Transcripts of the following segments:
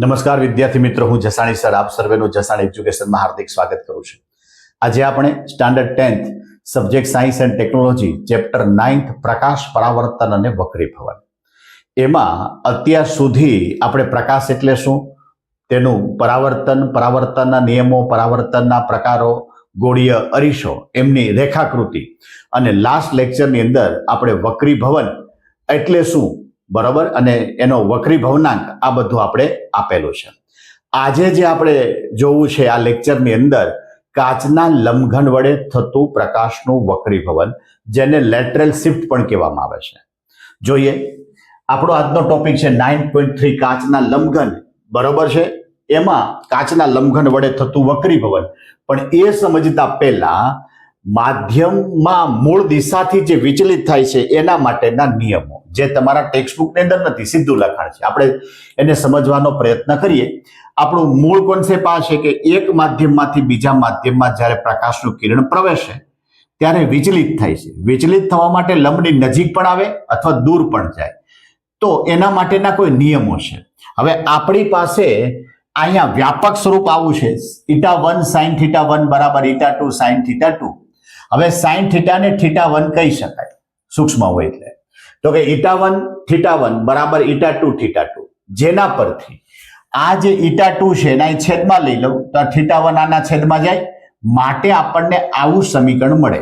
નમસ્કાર વિદ્યાર્થી મિત્રો, હું જસાણી સર આપ સર્વેનું જસાણી એજ્યુકેશનમાં હાર્દિક સ્વાગત કરું છું. આજે આપણે standard 10th subject science and technology chapter 9th પ્રકાશ, પરાવર્તન અને વક્રીભવન, એમાં અત્યાર સુધી આપણે પ્રકાશ એટલે શું, તેનું પરાવર્તન, પરાવર્તનના નિયમો, પરાવર્તનના પ્રકારો, ગોળીય અરીસો, એમની રેખાકૃતિ અને લાસ્ટ લેક્ચરની અંદર આપણે વક્રીભવન એટલે શું, બરાબર, અને એનો વક્રીભવનાંક આ બધું આપણે આપેલું છે. આજે જે આપણે જોવું છે આ લેક્ચરની અંદર કાચના લંબઘન વડે થતું પ્રકાશનું વક્રીભવન, જેને લેટરલ શિફ્ટ પણ કહેવામાં આવે છે. જોઈએ, આપણો આજનો ટોપિક છે 9.3 કાચના લંબઘન, બરોબર છે. એમાં કાચના લંબઘન વડે થતું વક્રીભવન, પણ એ સમજતા પહેલા માધ્યમમાં મૂળ દિશાથી જે વિચલિત થાય છે એના માટેના નિયમો, જે તમારા ટેક્સ્ટબુકની અંદર નથી, સીધું લખાણ છે, આપણે એને સમજવાનો પ્રયત્ન કરીએ. આપણું મૂળ કોન્સેપ્ટ આ છે કે એક માધ્યમમાંથી બીજા માધ્યમમાં જ્યારે પ્રકાશનું કિરણ પ્રવેશે ત્યારે વિચલિત થાય છે. વિચલિત થવા માટે લંબની નજીક પણ આવે અથવા દૂર પણ જાય, તો એના માટેના કોઈ નિયમો છે. હવે આપણી પાસે અહીંયા વ્યાપક સ્વરૂપ આવું છે, θ1 sin θ1 બરાબર θ2 sin θ2. હવે sin θ ને θ1 કહી શકાય સૂક્ષ્મ હોય એટલે, તો કે θ1 θ1 બરાબર θ2 θ2, જેના પરથી આ જે θ2 છે એના છેદમાં લઈ લઉં તો θ1 આના છેદમાં જાય, માટે આપણને આવું સમીકરણ મળે,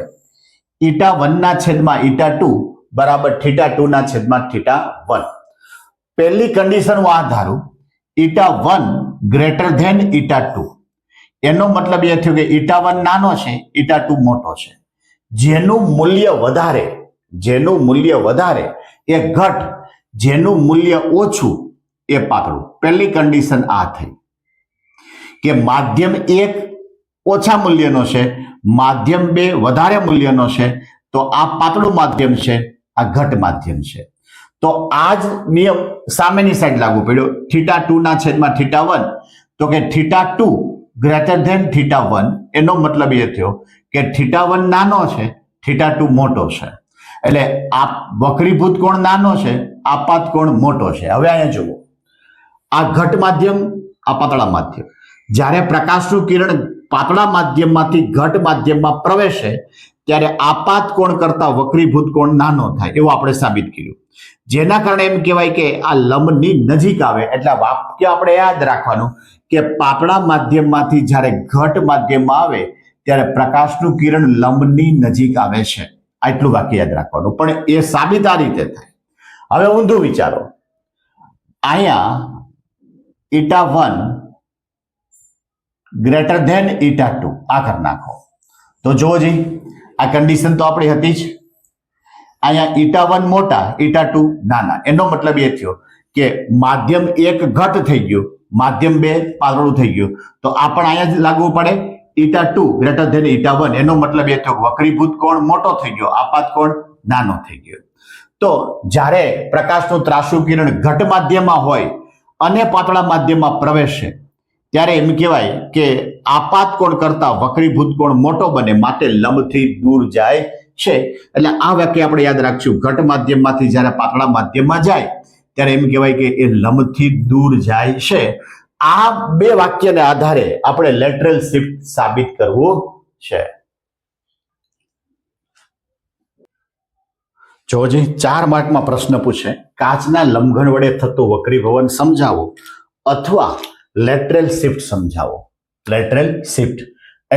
θ1 ના છેદમાં θ2 બરાબર θ2 ના છેદમાં θ1. પહેલી કન્ડિશન હું આ ધારું, θ1 ગ્રેટર ધેન θ2, એનો મતલબ એ થયો કે θ1 નાનો છે, θ2 મોટો છે. જેનું મૂલ્ય વધારે એ ઘટ, જેનું મૂલ્ય ઓછું એ પાતળું. પહેલી કન્ડિશન આ થઈ કે માધ્યમ 1 ઓછા મૂલ્યનો છે, માધ્યમ 2 વધારે મૂલ્યનો છે, તો આ પાતળું માધ્યમ છે, આ ઘટ માધ્યમ છે. તો આ જ નિયમ સામેની સાઈડ લાગુ પડ્યો, θ2 ના છેદમાં θ1, તો કે θ2 ગ્રેટર ધેન θ1, એનો મતલબ એ થયો કે θ1 નાનો છે, θ2 મોટો છે. એટલે આ વક્રીભૂત કોણ નાનો છે, આપાત કોણ મોટો છે. હવે અહીંયા જુઓ, આ ઘટ માધ્યમ, આ પાતળા માધ્યમ, જ્યારે પ્રકાશનું કિરણ પાતળા માધ્યમમાંથી ઘટ માધ્યમમાં પ્રવેશે ત્યારે આપાત કોણ કરતા વક્રીભૂત કોણ નાનો થાય, એવું આપણે સાબિત કર્યું. જેના કારણે એમ કહેવાય કે આ લંબની નજીક આવે. એટલે વાક્ય આપણે યાદ રાખવાનું કે પાતળા માધ્યમમાંથી જ્યારે ઘટ માધ્યમમાં આવે ત્યારે પ્રકાશનું કિરણ લંબની નજીક આવે છે. આટલું વાક્ય યાદ રાખવાનું, પણ એ સાબિત આ રીતે થાય. હવે ઊંધું વિચારો, અહીંયા θ1 ગ્રેટર ધેન θ2 આ કરી નાખો, તો જો જી આ કન્ડિશન તો આપણી હતી જ. અહીંયા θ1 મોટા, θ2 નાના, એનો મતલબ એ થયો કે માધ્યમ 1 ઘટ થઈ ગયું, માધ્યમ 2 પાતળું થઈ ગયું, તો આ પણ અહીંયા જ લાગુ પડે, θ2 ગ્રેટર ધેન θ1, એનો મતલબ એ થયો વક્રીભૂત કોણ મોટો થઈ ગયો, આપાત કોણ નાનો થઈ ગયો. તો જ્યારે પ્રકાશનું ત્રાસુ કિરણ ઘટ માધ્યમમાં હોય અને પાતળા માધ્યમમાં પ્રવેશે ત્યારે એમ કહેવાય કે આપાત કોણ કરતા વક્રીભૂત કોણ મોટો બને, માટે લંબથી દૂર જાય છે. એટલે આ વાક્ય આપણે યાદ રાખશું, ઘટ માધ્યમમાંથી જ્યારે પાતળા માધ્યમમાં જાય ત્યારે એમ કહેવાય કે એ લંબથી દૂર જાય છે. આ બે વાક્યને આધારે આપણે લેટરલ શિફ્ટ સાબિત કરવું છે. જોજી, 4 માર્કમાં પ્રશ્ન પૂછે, કાચના લંબઘન વડે થતું વક્રીભવન સમજાવો અથવા લેટરલ શિફ્ટ સમજાવો. લેટરલ શિફ્ટ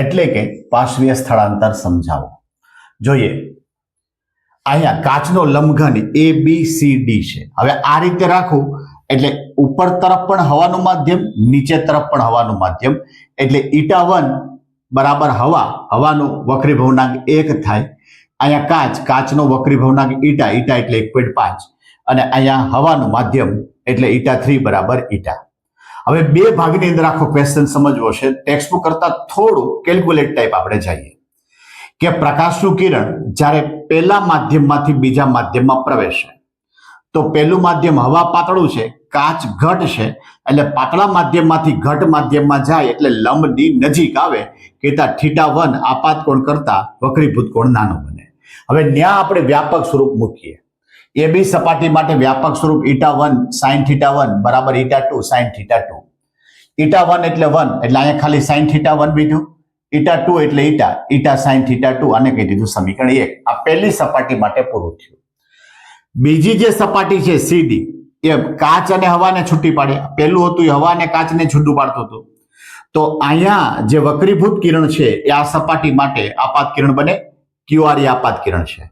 એટલે કે પાર્શ્વીય સ્થળાંતર સમજાવો. જોઈએ, અહીંયા કાચનો લંબઘન ABCD છે. હવે આ રીતે રાખું એટલે ઉપર તરફ પણ હવાનું માધ્યમ, નીચે તરફ પણ હવાનું માધ્યમ, એટલે θ1 બરાબર હવાનું વક્રીભવનાંક 1 થાય. અહીંયા કાચનો વક્રીભવનાંક η એટલે 1.5, અને અહીંયા હવાનું માધ્યમ એટલે θ3 બરાબર η. હવે બે ભાગની અંદર આખો ક્વેશ્ચન સમજવો છે. ટેક્સ્ટબુક કરતા થોડું કેલ્ક્યુલેટ ટાઈપ આપણે જઈએ કે પ્રકાશનું કિરણ જ્યારે પહેલા માધ્યમમાંથી બીજા માધ્યમમાં પ્રવેશે તો પહેલું માધ્યમ હવા પાતળું છે, કાચ ઘટ છે, એટલે પાતળા માધ્યમમાંથી ઘટ માધ્યમમાં જાય એટલે લંબની નજીક આવે કે θ1 આપાત કોણ કરતા વક્રીભૂત કોણ નાનો બને. હવે ન્યા આપણે વ્યાપક સ્વરૂપ મૂકીએ. AB સપાટી માટે વ્યાપક સ્વરૂપ θ1 sin θ1 બરાબર θ2 sin θ2. ઈટા 1 એટલે 1 એટલે અહીંયા ખાલી sin θ 1 બીજું, ઈટા 2 એટલે ઈટા sin θ 2 આને કહી દીધું સમીકરણ 1. આ પહેલી સપાટી માટે પૂરું થયું. બીજી જે સપાટી છે સીડી એ કાચ અને હવાને છૂટી પાડે. પહેલું હતું એ હવા અને કાચને છૂટું પાડતું હતું. તો અહીંયા જે વક્રીભૂત કિરણ છે એ આ સપાટી માટે આપાત કિરણ બને. QR એ આપાત કિરણ છે.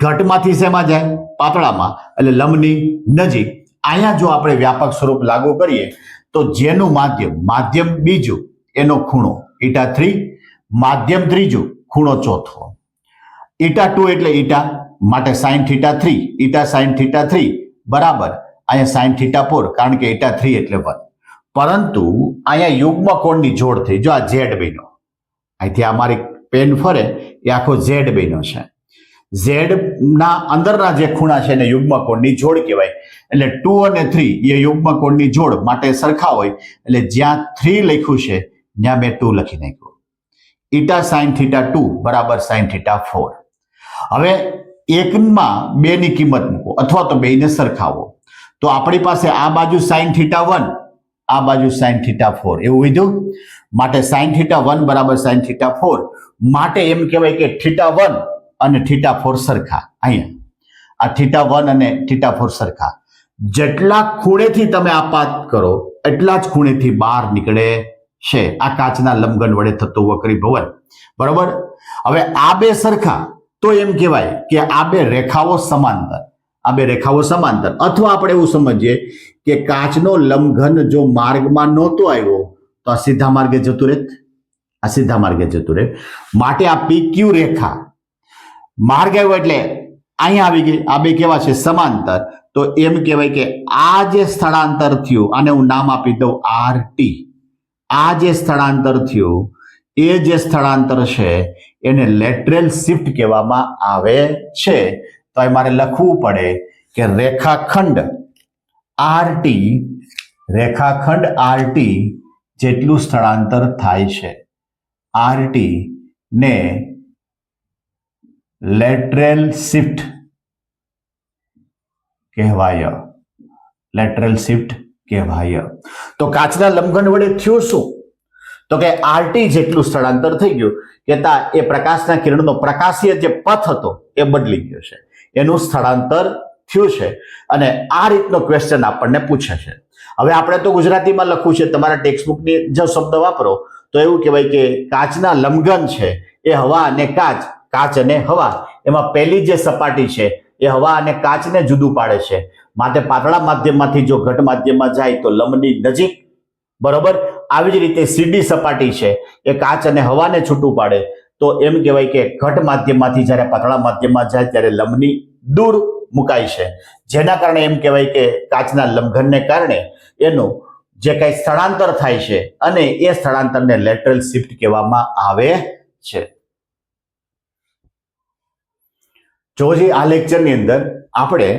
ઘટમાંથી શેમાં જાય? પાતળામાં, એટલે લંબની નજીક. અહીંયા જો આપણે વ્યાપક સ્વરૂપ લાગુ કરીએ તો જેનું માધ્યમ બીજું એનો ખૂણો ઈટા 3, માધ્યમ ત્રીજું ખૂણો ચોથો. ઈટા 2 એટલે ઈટા માટે sin θ 3, ઈટા sin θ 3 બરાબર અહીંયા sin θ 4 કારણ કે ઈટા 3 એટલે 1. પરંતુ અહીંયા યુગ્મ કોણની જોડ થઈ. જો આ Z બન્યો, અહીંથી અમારી પેન ફરે એ આખો Z બન્યો છે. Z ના અંદરના જે ખૂણા છે એને યુગ્મ કોણની જોડ કહેવાય. એટલે 2 અને 3 એ યુગ્મ કોણની જોડ માટે સરખા હોય. એટલે જ્યાં 3 લખ્યું છે ત્યાં મેં 2 લખી નાખ્યું. ઈટા sin θ 2 બરાબર sin θ 4. હવે એકમાં 2 ની કિંમત મૂકો અથવા તો બેને સરખાવો. તો આપણી પાસે આ બાજુ sin θ 1, આ બાજુ sin θ 4 એવું વિધું. માટે sin θ 1 બરાબર sin θ 4 માટે એમ કહેવાય કે θ 1 અને θ 4 સરખા. અહીંયા આ θ 1 અને θ 4 સરખા. જેટલા ખૂણેથી તમે આપાત કરો એટલા જ ખૂણેથી બહાર નીકળે છે આ કાચના લંબઘન વડે થતું વક્રીભવન. બરોબર. હવે આ બે સરખા તો એમ કહેવાય કે આ બે રેખાઓ સમાંતર. આ બે રેખાઓ સમાંતર. અથવા આપણે એવું સમજીએ કે કાચનો લંબઘન જો માર્ગમાં નહોતો આવ્યો તો આ સીધા માર્ગે જતું રહેત. આ સીધા માર્ગે જતું રહે. માટે આ PQ રેખા માર્ગ આવ્યો એટલે અહીંયા આવી ગઈ. આ બે કેવા છે? સમાંતર. તો એમ કહેવાય કે આ જે સ્થળાંતર થયું આને હું નામ આપી દઉં RT. આ જે સ્થળાંતર થયું એ જે સ્થળાંતર છે એને લેટરલ શિફ્ટ કહેવામાં આવે છે. તો મારે લખવું પડે કે રેખાખંડ RT જેટલું સ્થળાંતર થાય છે RT ને લેટરલ શિફ્ટ કહેવાય. લેટરલ શિફ્ટ કહેવાય. તો કાચના લંબઘન વડે થયું શું? તો કે RT જેટલું સ્થળાંતર થઈ ગયું કેતા એ પ્રકાશના કિરણનો પ્રકાશીય જે પથ હતો એ બદલી ગયો છે. એનું સ્થળાંતર થયું છે અને આ રીતનો ક્વેશ્ચન આપણને પૂછે છે. હવે આપણે તો ગુજરાતીમાં લખવું છે. તમારા ટેક્સ્ટબુકની જો શબ્દ વાપરો તો એવું કહેવાય કે કાચના લંબઘન છે એ હવા અને કાચ અને હવા એમાં પહેલી જે સપાટી છે એ હવા અને કાચને જુદું પાડે છે. માટે પાતળા માધ્યમમાંથી જો ઘટ માધ્યમમાં જાય તો લંબની નજીક. બરોબર. આવી જ રીતે સીડી સપાટી છે એ કાચ અને હવાને છૂટું પાડે. તો એમ કહેવાય કે ઘટ માધ્યમમાંથી જ્યારે પાતળા માધ્યમમાં જાય ત્યારે લંબની દૂર મુકાય છે. જેના કારણે એમ કહેવાય કે કાચના લંબઘનને કારણે એનું જે કઈ સ્થળાંતર થાય છે અને એ સ્થળાંતરને લેટરલ શિફ્ટ કહેવામાં આવે છે. જોજી આ લેક્ચરની અંદર આપણે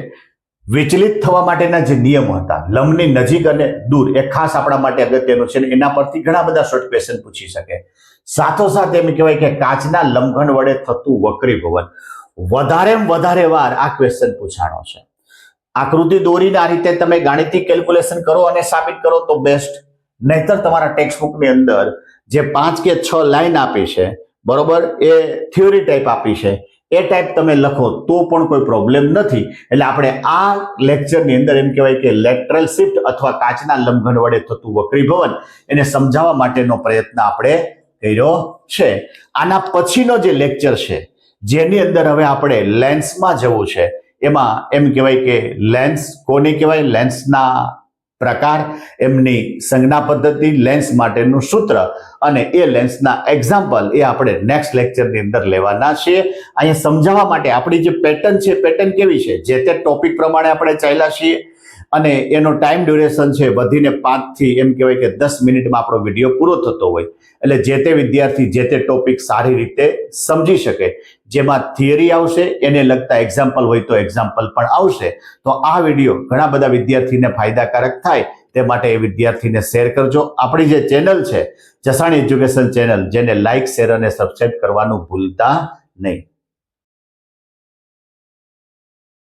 વિચલિત થવા માટેના જે નિયમો હતા લંબની નજીક અને દૂર એ ખાસ આપણા માટે અગત્યનું છે. એના પરથી ઘણા બધા શોર્ટ ક્વેશ્ચન પૂછી શકે. સાથોસાથ એમ કહેવાય કે કાચના લંબઘન વડે થતું વક્રીભવન વધારેમાં વધારે વાર આ ક્વેશ્ચન પૂછાણો છે. આકૃતિ દોરીને આ રીતે તમે ગાણિતિક કેલ્ક્યુલેશન કરો અને સાબિત કરો તો બેસ્ટ. નહીતર તમારા ટેક્સ્ટબુકની અંદર જે 5 કે 6 લાઈન આપી છે બરોબર એ થિયોરી ટાઈપ આપી છે એ ટાઈપ તમે લખો તો પણ કોઈ પ્રોબ્લેમ નથી. એટલે આપણે આ લેક્ચરની અંદર એમ કહેવાય કે લેટરલ શિફ્ટ અથવા કાચના લંબઘન વડે થતું વક્રીભવન એને સમજાવવા માટેનો પ્રયત્ન આપણે કર્યો છે. આના પછીનો જે લેક્ચર છે જેની અંદર હવે આપણે લેન્સમાં જવું છે. એમાં એમ કહેવાય કે લેન્સ કોને કહેવાય? લેન્સના પ્રકાર, એમની સંજ્ઞા પદ્ધતિ, લેન્સ માટેનું સૂત્ર અને એ લેન્સના એક્ઝામ્પલ એ આપણે નેક્સ્ટ લેક્ચરની અંદર લેવાના છે. અહીંયા સમજાવવા માટે આપણી જે પેટર્ન છે પેટર્ન કેવી છે જે તે ટોપિક પ્રમાણે આપણે ચાલ્યા છીએ અને એનો ટાઈમ ડ્યુરેશન છે વધીને 5 થી એમ કહેવાય કે 10 મિનિટમાં આપણો વિડીયો પૂરો થતો હોય. એટલે જે તે વિદ્યાર્થી જે તે ટોપિક સારી રીતે સમજી શકે. જેમાં થિયરી આવશે એને લગતા એક્ઝામ્પલ હોય તો એક્ઝામ્પલ પણ આવશે. તો આ વિડીયો ઘણા બધા વિદ્યાર્થીને ફાયદાકારક થાય તે માટે એ વિદ્યાર્થીને શેર કરજો. આપણી જે ચેનલ છે જસાણી એજ્યુકેશન ચેનલ જેને લાઇક, શેર અને સબસ્ક્રાઇબ કરવાનું ભૂલતા નહીં.